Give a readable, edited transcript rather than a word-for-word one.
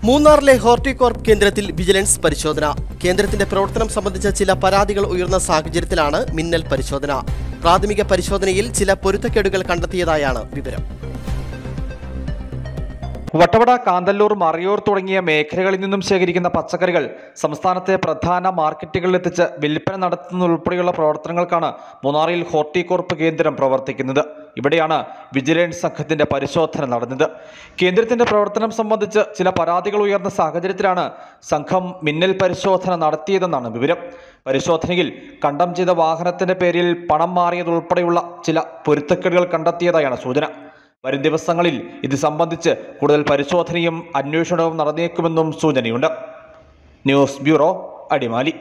മൂന്നാറിലെ ഹോർട്ടികോർപ്പ് കേന്ദ്രത്തിൽ വിജിലൻസ് പരിശോധന. കേന്ദ്രത്തിന്റെ പ്രവർത്തനം സംബന്ധിച്ച ചില പരാതികൾ ഉയർന്ന സാഹചര്യത്തിലാണ് മിന്നൽ പരിശോധന. പ്രാഥമിക പരിശോധനയിൽ ചില പൊരുത്തക്കേടുകൾ കണ്ടെത്തിയതായാണ് വിവരം. വട്ടവട, കാന്തല്ലൂർ, മറയൂർ തുടങ്ങിയ മേഖലകളിൽ നിന്നും ശേഖരിക്കുന്ന പച്ചക്കറികൾ സംസ്ഥാനത്തെ പ്രധാന മാർക്കറ്റുകളിലെത്തിച്ച് വിൽപ്പന നടത്തുന്നതുൾപ്പെടെയുള്ള പ്രവർത്തനങ്ങൾക്കാണ് മൂന്നാറിൽ ഹോർട്ടികോർപ്പ് കേന്ദ്രം പ്രവർത്തിക്കുന്നത്. ഇവിടെയാണ് വിജിലൻസ് സംഘത്തിന്റെ പരിശോധന നടന്നത്. കേന്ദ്രത്തിന്റെ പ്രവർത്തനം സംബന്ധിച്ച് ചില പരാതികൾ ഉയർന്ന സാഹചര്യത്തിലാണ് സംഘം മിന്നൽ പരിശോധന നടത്തിയതെന്നാണ് വിവരം. പരിശോധനയിൽ കണ്ടം ചെയ്ത വാഹനത്തിന്റെ പേരിൽ പണം മാറിയതുൾപ്പെടെയുള്ള ചില പൊരുത്തക്കേടുകൾ കണ്ടെത്തിയതായാണ് സൂചന. വരും ദിവസങ്ങളിൽ ഇത് സംബന്ധിച്ച് കൂടുതൽ പരിശോധനയും അന്വേഷണവും നടന്നേക്കുമെന്നും സൂചനയുണ്ട്. News bureau, Adimali.